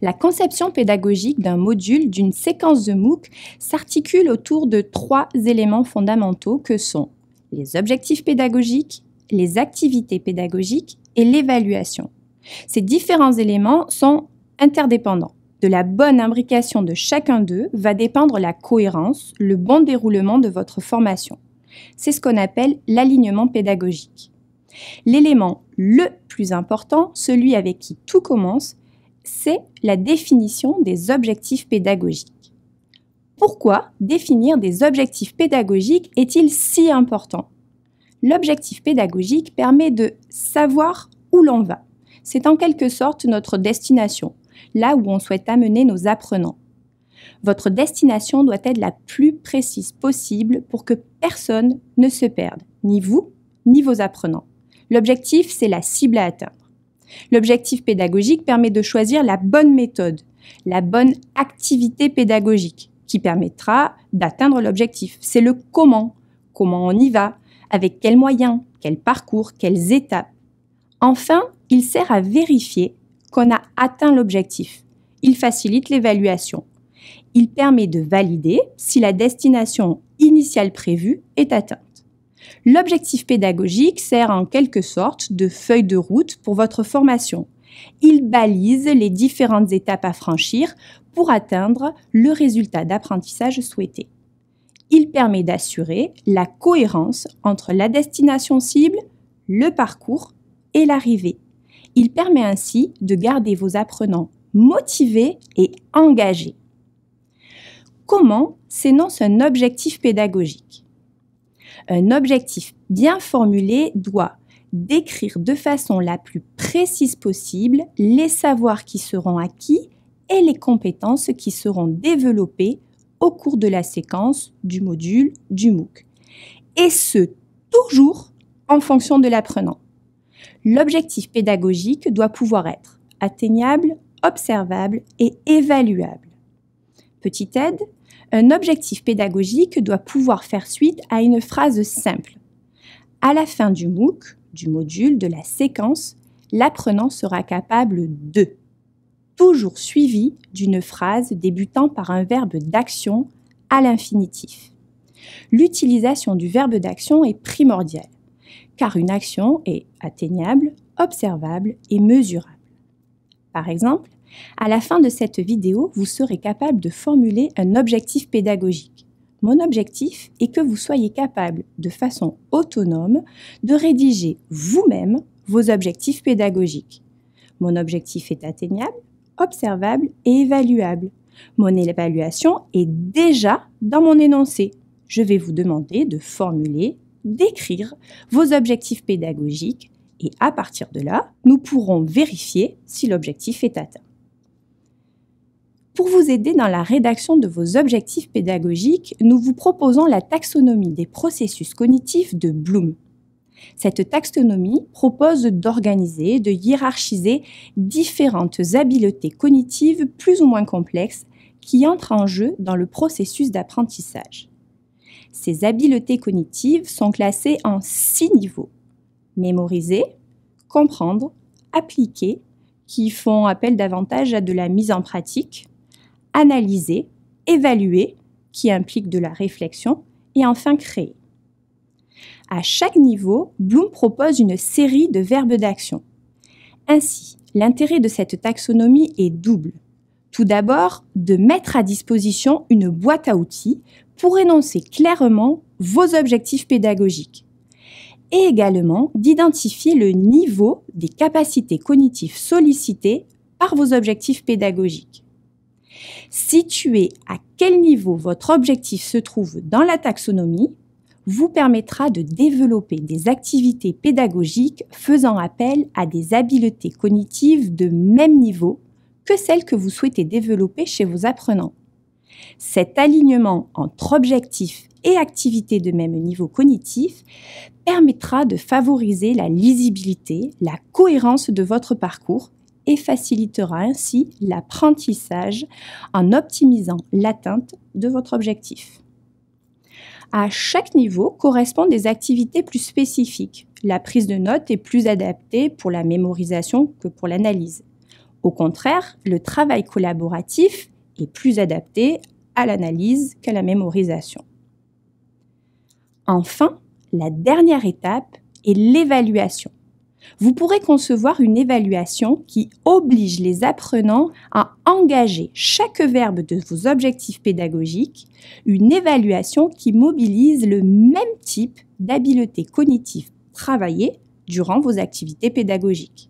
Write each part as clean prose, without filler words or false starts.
La conception pédagogique d'un module, d'une séquence de MOOC, s'articule autour de 3 éléments fondamentaux que sont les objectifs pédagogiques, les activités pédagogiques et l'évaluation. Ces différents éléments sont interdépendants. De la bonne imbrication de chacun d'eux va dépendre la cohérence, le bon déroulement de votre formation. C'est ce qu'on appelle l'alignement pédagogique. L'élément le plus important, celui avec qui tout commence, c'est la définition des objectifs pédagogiques. Pourquoi définir des objectifs pédagogiques est-il si important ? L'objectif pédagogique permet de savoir où l'on va. C'est en quelque sorte notre destination, là où on souhaite amener nos apprenants. Votre destination doit être la plus précise possible pour que personne ne se perde, ni vous, ni vos apprenants. L'objectif, c'est la cible à atteindre. L'objectif pédagogique permet de choisir la bonne méthode, la bonne activité pédagogique qui permettra d'atteindre l'objectif. C'est le comment on y va, avec quels moyens, quel parcours, quelles étapes. Enfin, il sert à vérifier qu'on a atteint l'objectif. Il facilite l'évaluation. Il permet de valider si la destination initiale prévue est atteinte. L'objectif pédagogique sert en quelque sorte de feuille de route pour votre formation. Il balise les différentes étapes à franchir pour atteindre le résultat d'apprentissage souhaité. Il permet d'assurer la cohérence entre la destination cible, le parcours et l'arrivée. Il permet ainsi de garder vos apprenants motivés et engagés. Comment s'énonce un objectif pédagogique ? Un objectif bien formulé doit décrire de façon la plus précise possible les savoirs qui seront acquis et les compétences qui seront développées au cours de la séquence du module du MOOC. Et ce, toujours en fonction de l'apprenant. L'objectif pédagogique doit pouvoir être atteignable, observable et évaluable. Petite aide, un objectif pédagogique doit pouvoir faire suite à une phrase simple. À la fin du MOOC, du module, de la séquence, l'apprenant sera capable de, toujours suivi d'une phrase débutant par un verbe d'action à l'infinitif. L'utilisation du verbe d'action est primordiale, car une action est atteignable, observable et mesurable. Par exemple, à la fin de cette vidéo, vous serez capable de formuler un objectif pédagogique. Mon objectif est que vous soyez capable, de façon autonome, de rédiger vous-même vos objectifs pédagogiques. Mon objectif est atteignable, observable et évaluable. Mon évaluation est déjà dans mon énoncé. Je vais vous demander de formuler, d'écrire vos objectifs pédagogiques et à partir de là, nous pourrons vérifier si l'objectif est atteint. Pour vous aider dans la rédaction de vos objectifs pédagogiques, nous vous proposons la taxonomie des processus cognitifs de Bloom. Cette taxonomie propose d'organiser, de hiérarchiser différentes habiletés cognitives plus ou moins complexes qui entrent en jeu dans le processus d'apprentissage. Ces habiletés cognitives sont classées en 6 niveaux. Mémoriser, comprendre, appliquer, qui font appel davantage à de la mise en pratique, analyser, évaluer, qui implique de la réflexion, et enfin créer. À chaque niveau, Bloom propose une série de verbes d'action. Ainsi, l'intérêt de cette taxonomie est double. Tout d'abord, de mettre à disposition une boîte à outils pour énoncer clairement vos objectifs pédagogiques. Et également d'identifier le niveau des capacités cognitives sollicitées par vos objectifs pédagogiques. Situer à quel niveau votre objectif se trouve dans la taxonomie vous permettra de développer des activités pédagogiques faisant appel à des habiletés cognitives de même niveau que celles que vous souhaitez développer chez vos apprenants. Cet alignement entre objectifs et activités de même niveau cognitif permettra de favoriser la lisibilité, la cohérence de votre parcours et facilitera ainsi l'apprentissage en optimisant l'atteinte de votre objectif. À chaque niveau correspondent des activités plus spécifiques. La prise de notes est plus adaptée pour la mémorisation que pour l'analyse. Au contraire, le travail collaboratif est plus adapté à l'analyse qu'à la mémorisation. Enfin, la dernière étape est l'évaluation. Vous pourrez concevoir une évaluation qui oblige les apprenants à engager chaque verbe de vos objectifs pédagogiques, une évaluation qui mobilise le même type d'habiletés cognitives travaillées durant vos activités pédagogiques.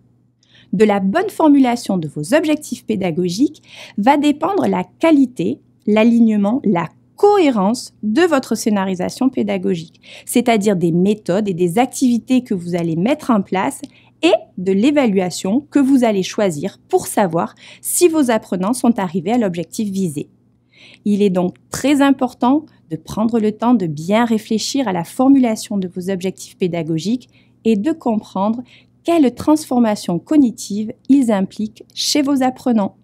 De la bonne formulation de vos objectifs pédagogiques va dépendre la qualité, l'alignement, la cohérence de votre scénarisation pédagogique, c'est-à-dire des méthodes et des activités que vous allez mettre en place et de l'évaluation que vous allez choisir pour savoir si vos apprenants sont arrivés à l'objectif visé. Il est donc très important de prendre le temps de bien réfléchir à la formulation de vos objectifs pédagogiques et de comprendre quelle transformation cognitive ils impliquent chez vos apprenants.